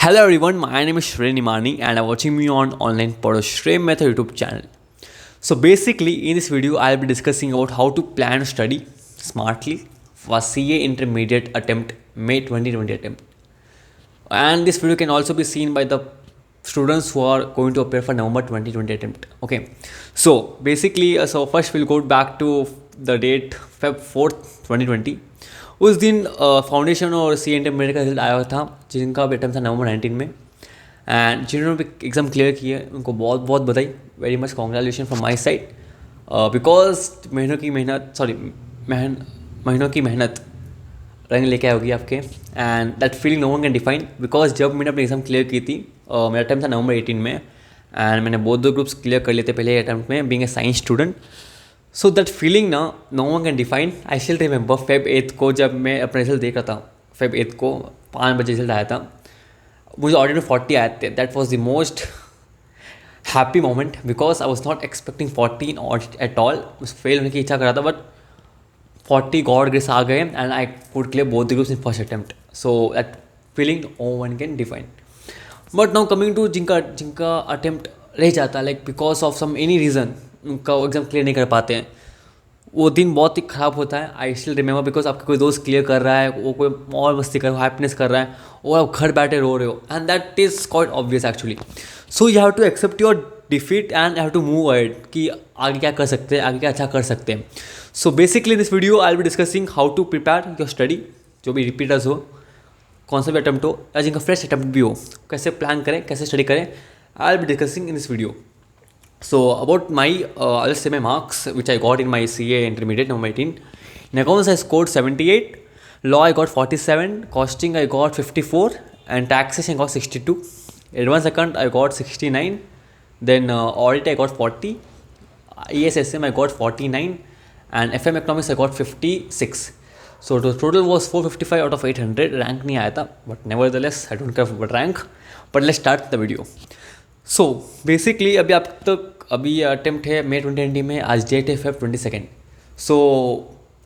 Hello everyone, my name is Shray Nimani and I'm watching me on online Photo Shray Method YouTube channel. So basically in this video I'll be discussing about how to plan to study smartly for CA intermediate attempt May 2020 attempt. And this video can also be seen by the students who are going to appear for November 2020 attempt. Okay, so basically so first we'll go back to the date Feb 4th 2020. उस दिन foundation और सी intermediate का result आया था जिनका भी attempt था नवंबर 19 में एंड जिन्होंने भी एग्ज़ाम क्लियर किए उनको बहुत बहुत बधाई very much congratulation from my side because महीनों की मेहनत रंग लेके आई होगी आपके and that feeling no one can define because जब मैंने अपनी एग्ज़ाम क्लियर की थी मेरा अटैम्प्ट था नवंबर 18 में एंड मैंने बहुत दो ग्रुप्स क्लियर कर लिए थे पहले अटैम्प्ट में being a science student. So that feeling ना no one can define. I still remember Feb 8 को जब मैं अपना रिजल्ट देख रहा था फेब 8 को 5 बजे रिजल्ट आया था मुझे ऑडिट में 40 आए थे. That was the most happy moment because I was not expecting 40 in audit at all. Fail होने की इच्छा कर रहा था बट 40 गॉड ग्रेस आ गए and I could clear both the groups in first attempt. So that feeling no one can define. But now coming to जिनका attempt रह जाता है like because of some any reason उनका exam clear नहीं कर पाते हैं वो दिन बहुत ही ख़राब होता है. आई स्टिल रिमेंबर बिकॉज आपका कोई दोस्त क्लियर कर रहा है वो कोई और मस्ती कर रहा है हैप्पीनेस कर रहा है और आप घर बैठे रो रहे हो and that is quite obvious actually. So you have to accept your defeat and have to move ahead कि आगे क्या कर सकते हैं आगे क्या अच्छा कर सकते हैं. So basically this video I will be discussing how to prepare your study जो भी रिपीटर्स हो कौन सा भी अटैम्प्ट हो या जिनका फ्रेश अटैम्प्ट भी हो कैसे प्लान करें कैसे स्टडी करें आई will be discussing in this video. So about my, I'll say my marks which I got in my CA intermediate November 18. In accounts I scored 78, law I got 47, costing I got 54 and taxation I got 62. Advanced account I got 69, then audit I got 40, ESSM I got 49 and FM economics I got 56. So the total was 455 out of 800. Rank नहीं आया था but nevertheless I don't care about rank. But let's start the video. So basically अभी attempt है मे 2020 में आज date है Feb 22. So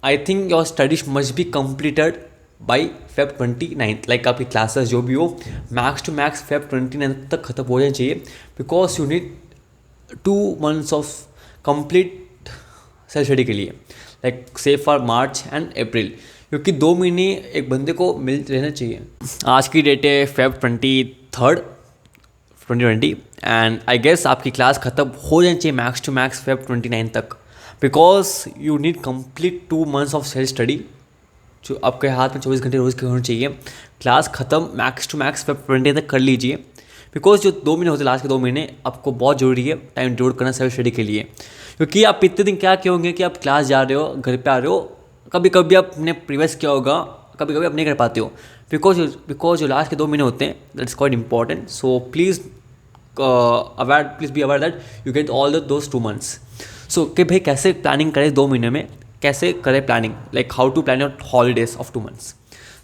I think your studies must be completed by Feb 29. Like आपकी classes जो भी हो मैक्स टू मैक्स फेब 29 तक ख़त्म हो जाना चाहिए because you need 2 months of complete self study के लिए like safe for March and April क्योंकि 2 महीने एक बंदे को मिल रहना चाहिए. आज की डेट है फेब 23 2020 एंड आई गेस आपकी क्लास ख़त्म हो जानी चाहिए मैक्स टू मैक्स फेब 29 तक because you need complete 2 months of self study जो आपके हाथ में 24 घंटे रोज़ के होने चाहिए. क्लास ख़त्म मैक्स टू मैक्स फेब 20 तक कर लीजिए बिकॉज जो 2 महीने होते हैं लास्ट के 2 महीने आपको बहुत ज़रूरी है टाइम डिवोट करना सेल्फ स्टडी के लिए क्योंकि आप इतने दिन क्या किए होंगे कि आप क्लास जा रहे हो घर पे आ रहे हो कभी कभी आपने प्रीवियस किया होगा कभी कभी आप नहीं कर पाते हो बिकॉज जो लास्ट के 2 महीने होते हैं that is quite important. So please be aware that you get all those 2 months. सो कि भाई कैसे प्लानिंग करें 2 महीने में कैसे करें planning like how to plan your holidays of 2 months.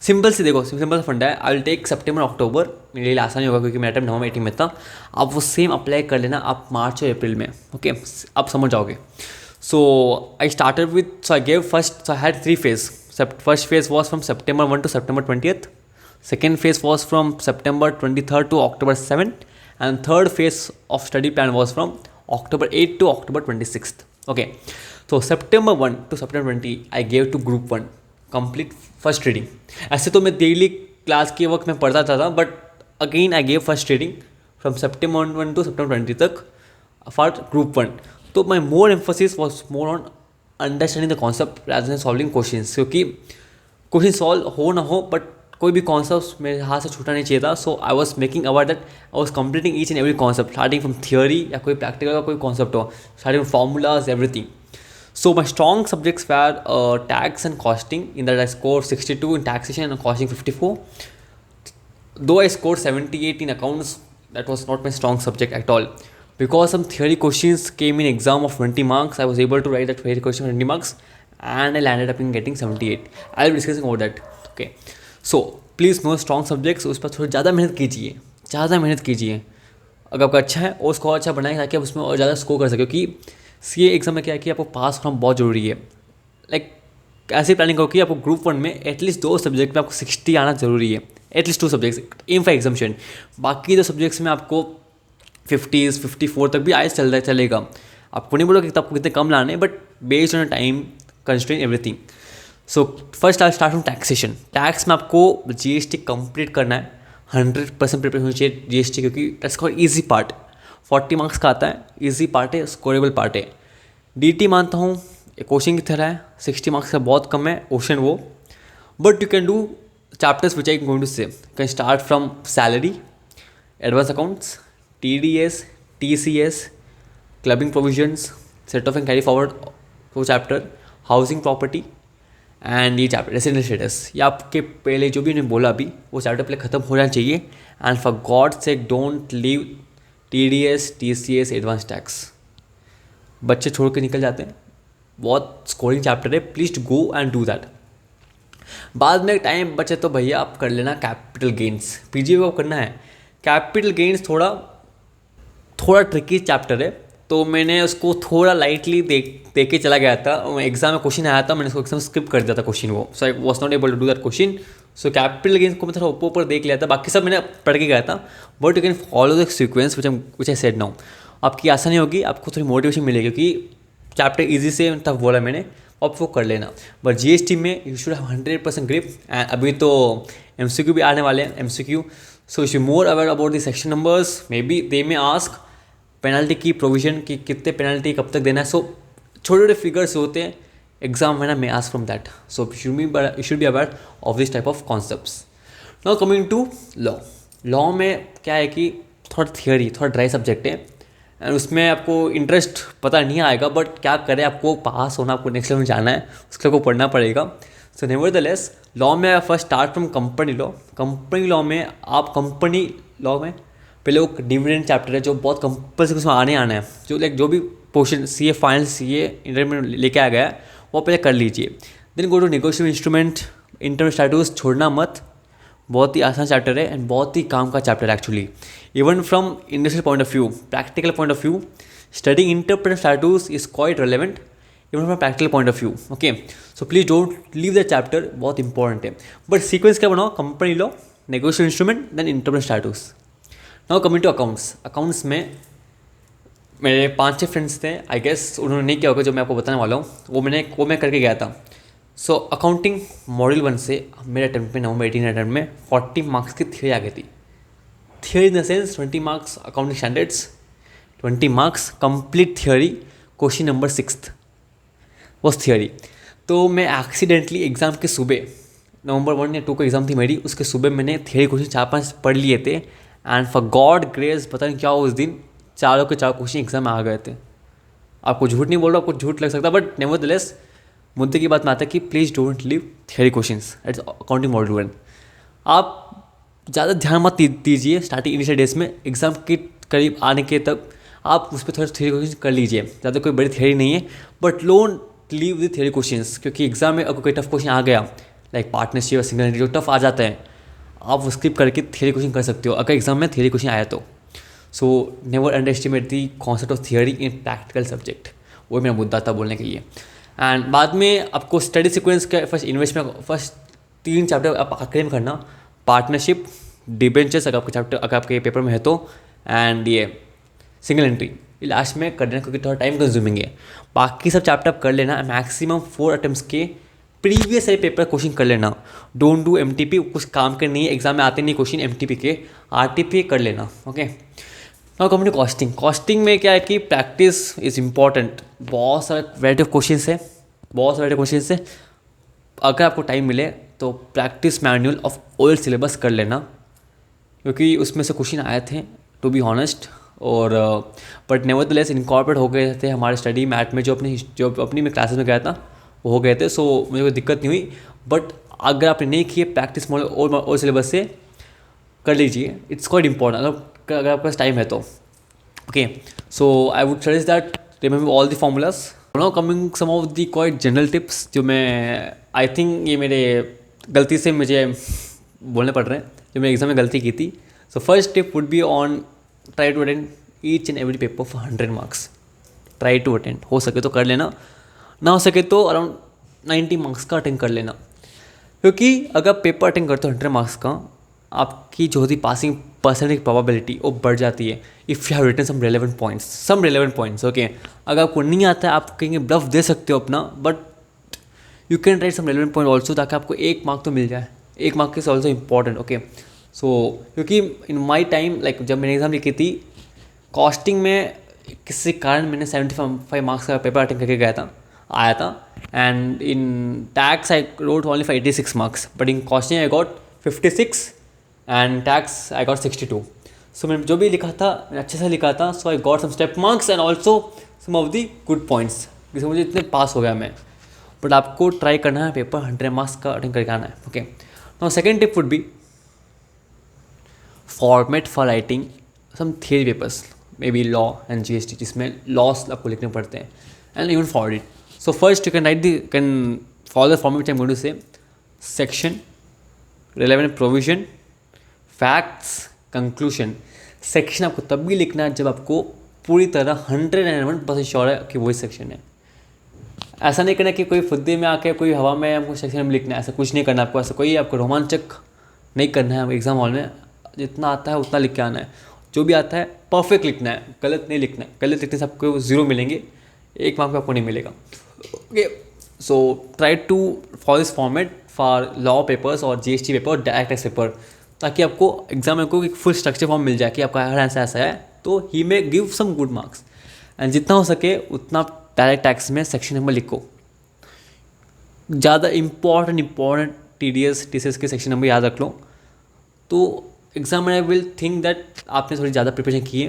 Simple से देखो सिंपल सा फंडा है. आई विल टेक सितंबर अक्टूबर मेरे लिए आसानी होगा क्योंकि मेरा टाइम नवंबर 18 में था. आप वो सेम अप्लाई कर लेना आप मार्च और अप्रैल में. ओके आप समझ जाओगे. So I started with so I gave first so I had 3 phases. First phase was from September 1 to September 20th. Second phase was from September 23rd to October 7th. And third phase of study plan was from October 8 to October 26th. Okay, so September 1 to September 20 I gave to group 1 complete first reading. ऐसे तो मैं daily class के वक्त में पढ़ता था but again I gave first reading from September 1 to September 20 तक for group 1. तो my more emphasis was more on understanding the concept rather than solving questions क्योंकि क्वेश्चन सॉल्व हो ना हो बट कोई भी कॉन्सेप्ट मेरे हाथ से छूटा नहीं चाहिए था. So I was making our that I was completing each and every concept starting from theory या कोई प्रैक्टिकल का कोई कॉन्सेप्ट हो starting from formulas everything. So my strong subjects were tax and costing. In that I scored 62 in taxation and costing 54. Though I scored 78 in accounts, that was not my strong subject at all. Because some theory questions came in exam of 20 marks, I was able to write that theory question of 20 marks and I landed up in getting 78. I'll be discussing over that. Okay. So please know strong subjects उस पर थोड़ी ज़्यादा मेहनत कीजिए. अगर आपका अच्छा है और स्कोर अच्छा बनाए ताकि आप उसमें और ज़्यादा स्कोर कर सके क्योंकि CA एग्जाम में क्या है कि आपको पास होना बहुत ज़रूरी है. लाइक ऐसी प्लानिंग करो कि आपको ग्रुप 1 में एटलीस्ट 2 सब्जेक्ट में आपको 60 आना ज़रूरी है at least 2 subjects aim for examination. बाकी 2 सब्जेक्ट्स में आपको 50s 54 तक भी आए चलेगा। आपको नहीं बोलोगे कि आपको कितने कम लाने, but based on time constraint everything. So first I start from taxation. Tax में आपको जीएसटी कंप्लीट करना है, 100% प्रिपेयर होनी चाहिए जीएसटी, क्योंकि that's called easy part. 40 marks का आता है, ईजी पार्ट है, स्कोरेबल पार्ट है। डीटी मानता हूँ क्वेश्चन की तरह है, 60 मार्क्स का बहुत कम है क्वेश्चन वो, but you can do chapters which I am going to say. You can start from salary, advance accounts, TDS, TCS, clubbing provisions, set off and carry forward वो chapter, housing property एंड ये chapter resident status. ये आपके पहले जो भी उन्हें बोला अभी वो चैप्टर पहले ख़त्म हो जाना चाहिए। And for God sake don't leave TDS, TCS, advance tax. बच्चे छोड़ के निकल जाते हैं, बहुत स्कोरिंग चैप्टर है, please go and do that. बाद में टाइम बचे तो भैया आप कर लेना कैपिटल गेन्स, पीजी को करना है। कैपिटल गेन्स थोड़ा ट्रिकी चैप्टर है, तो मैंने उसको थोड़ा लाइटली देख के चला गया था। एग्जाम में क्वेश्चन आया था, मैंने उसको एग्जाम स्किप कर दिया था क्वेश्चन वो, so I was not able to do that question. So capital gains को मैं थोड़ा ऊपर देख लिया था, बाकी सब मैंने पढ़ के गया था। But you can follow the sequence which I said now. आपकी आसानी होगी, आपको थोड़ी मोटिवेशन मिलेगी, क्योंकि चैप्टर ईजी से तक बोला मैंने, आप वो कर लेना। बट जीएसटी में you should have 100% grip. And अभी तो एमसीक्यू भी आने वाले हैं, MCQ. So you should more aware about the section numbers, maybe they may ask penalty की प्रोविजन की, कितने पेनल्टी कब तक देना है। सो छोटे छोटे फिगर्स होते हैं एग्जाम में ना, may ask from that. So you should be aware of this type of concepts. Now coming to law. Law में क्या है कि थोड़ा थियोरी, थोड़ा ड्राई सब्जेक्ट है, एंड उसमें आपको इंटरेस्ट पता नहीं आएगा, बट क्या करें, आपको पास होना, आपको नेक्स्ट लेवल में जाना है, उसके लिए आपको पढ़ना पड़ेगा। सो नेवरदलेस लॉ में first start from company law. Company law में आप कंपनी लॉ में पहले वो डिविडेंड चैप्टर है जो बहुत कंपल्सरी उसमें आना है, जो लाइक जो भी portion CA final CA inter में लेके आ गया है वो पहले कर लीजिए। Then go to negotiable instrument, internal statutes छोड़ना मत, बहुत ही आसान चैप्टर है एंड बहुत ही काम का चैप्टर है actually. Even from industrial point of view, practical point of view, studying interpret statutes is quite relevant even from practical point of view. Okay, so please don't leave the chapter, बहुत important है। But sequence क्या बनाओ, company law, negotiable instrument, then interpret statutes. Now coming to accounts. Accounts में मेरे 5-6 friends थे, I guess उन्होंने नहीं किया होगा जो मैं आपको बताने वाला हूँ, वो मैं करके गया था। सो अकाउंटिंग मॉड्यूल 1 से मेरे अटेम्प्ट में नवंबर 18 अटेम्प्ट में 40 मार्क्स की थियरी आ गई थी। Theory in the sense 20 marks accounting standards, 20 marks complete theory, question number 6 was theory. तो मैं एक्सीडेंटली एग्ज़ाम के सुबह, नवंबर 1 या 2 को एग्ज़ाम थी मेरी, उसके सुबह मैंने थियरी क्वेश्चन 4-5 पढ़ लिए थे। एंड फॉर गॉड ग्रेस पता नहीं क्या उस दिन चारों के 4 क्वेश्चन एग्जाम में आ गए थे। आपको झूठ नहीं बोल रहा, आपको झूठ लग सकता, बट नेवरदलेस मुद्दे की बात में आता है कि please don't leave theory questions eight accounting module 1। आप ज़्यादा ध्यान मत दीजिए स्टार्टिंग इनिशियल डेज में, एग्जाम के करीब आने के तक आप उस पर थोड़ा थियरी क्वेश्चन कर लीजिए। ज़्यादा कोई बड़ी थियरी नहीं है, but don't leave the theory questions, क्योंकि एग्जाम में अगर कोई टफ क्वेश्चन आ गया लाइक पार्टनरशिप या सिंगल एंटिटी जो टफ आ जाता है, आप वो स्किप करके थियरी क्वेश्चन कर सकते हो अगर एग्जाम में थियरी क्वेश्चन आया तो। So never under estimate the concept of theory in practical subject, वो मेरा मुद्दा था बोलने के लिए। एंड बाद में आपको स्टडी सीक्वेंस का फर्स्ट इन्वेस्टमेंट, फर्स्ट 3 चैप्टर आप आखिरी में करना, पार्टनरशिप, डिबेंचर्स अगर आपके चैप्टर अगर आपके पेपर में है तो, एंड ये सिंगल एंट्री लास्ट में कर देना क्योंकि थोड़ा टाइम कंज्यूमिंग है। बाकी सब चैप्टर आप कर लेना, मैक्सिमम 4 अटेम्प्ट्स के प्रीवियस है पेपर क्वेश्चन कर लेना। डोंट डू MTP, कुछ काम के नहीं है, एग्जाम में आते नहीं क्वेश्चन MTP के, RTP कर लेना। Okay, now coming to costing. Costing में क्या है कि प्रैक्टिस इज़ इम्पॉर्टेंट, बहुत सारे वैराइटी ऑफ क्वेश्चन है, बहुत सारे क्वेश्चन है। अगर आपको टाइम मिले तो practice manual of old syllabus कर लेना, क्योंकि उसमें से क्वेश्चन आए थे टू बी ऑनेस्ट, और बट नेवरदलेस इनकॉर्पोरेट हो गए थे हमारे स्टडी मैथ में, जो अपनी मैं क्लासेस में गया था वो हो गए थे। सो मुझे कोई दिक्कत नहीं हुई, बट अगर आपने नहीं किए प्रैक्टिस मॉडल और सिलेबस से कर लीजिए, इट्स क्वाइट इंपॉर्टेंट अगर आपके पास टाइम है तो। Okay, so I would suggest that remember all the formulas. Now coming some of the quite general tips जो मैं आई थिंक ये मेरे गलती से मुझे बोलने पड़ रहे हैं, जो मैं एग्जाम में गलती की थी। So first tip would be on try to attend each and every paper for 100 marks. Try to attend, हो सके तो कर लेना, ना हो सके तो अराउंड 90 मार्क्स का अटेंड कर लेना, क्योंकि अगर पेपर अटेंड करते हो 100 मार्क्स का, आपकी जो होती पासिंग परसेंटेज प्रोबेबिलिटी वो बढ़ जाती है if you have written some relevant points okay. अगर आपको नहीं आता है आप कहेंगे ब्लफ दे सकते हो अपना, but you can write some relevant point also, ताकि आपको 1 मार्क तो मिल जाए। 1 mark is also important okay. So क्योंकि इन माई टाइम लाइक जब मैंने एग्ज़ाम लिखी थी कॉस्टिंग में, किसी कारण मैंने 75 मार्क्स का पेपर अटेंड करके आया था, and in tax I wrote only for 86 marks, but in costing I got 56 and tax I got 62। सो मैंने जो भी लिखा था मैंने अच्छे से लिखा था, so I got some step marks and also some of the good points, जिससे मुझे इतने पास हो गया मैं। बट आपको ट्राई करना है पेपर 100 मार्क्स का अटेंड करके आना है okay. Now second tip would be format for writing some theory papers, maybe law and GST, जिसमें लॉस आपको लिखने पड़ते हैं, and even for it. So first you can follow the format which I am going to say: section, relevant provision, facts, conclusion. Section आपको तब भी लिखना है जब आपको पूरी तरह 101% श्योर है कि वही सेक्शन है। ऐसा नहीं करना कि कोई फुद्दे में आके कोई हवा में हमको सेक्शन में लिखना है, ऐसा कुछ नहीं करना आपको। ऐसा कोई आपको रोमांचक नहीं करना है एग्ज़ाम हॉल में। जितना आता है उतना लिख के आना है, जो भी आता है परफेक्ट लिखना है, गलत नहीं लिखना है। गलत लिखने से आपको 0 मिलेंगे, 1 मार्क आपको नहीं मिलेगा okay. So try to follow this format for law papers और जीएसटी पेपर और डायरेक्ट टैक्स पेपर, ताकि आपको एग्जाम में को एक फुल स्ट्रक्चर फॉर्म मिल जाए कि आपका अगर ऐसा है तो he may give some good marks. And जितना हो सके उतना डायरेक्ट टैक्स में सेक्शन नंबर लिखो। ज़्यादा इंपॉर्टेंट टीडीएस टीसीएस के सेक्शन नंबर याद रख लो, तो एग्जामिनर विल थिंक दैट आपने थोड़ी ज़्यादा प्रिपरेशन की है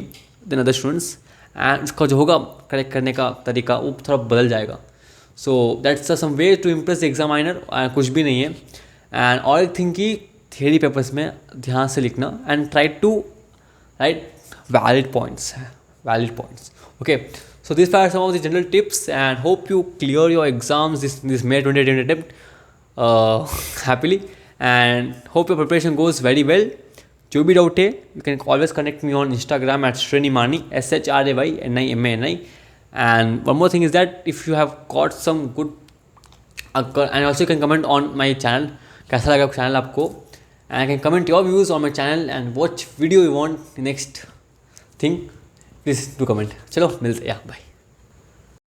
देन अदर स्टूडेंट्स, एंड उसका जो होगा करेक्ट करने का तरीका वो थोड़ा बदल जाएगा। So that's some way to impress the examiner, कुछ भी नहीं है। एंड और एक थिंग की थियरी पेपर्स में ध्यान से लिखना and try to write valid points okay। So these are some of the general tips, and hope you clear your exams this May 2020 attempt happily, and hope your preparation goes very well. जो भी doubt है you can always connect me on Instagram at Shray Nimani, SHRAYNIMANI. And one more thing is that if you have got some good and also you can comment on my channel, कैसा लगा channel आपको, and I can comment your views on my channel and watch video you want next thing, please do comment. चलो मिलते हैं, bye.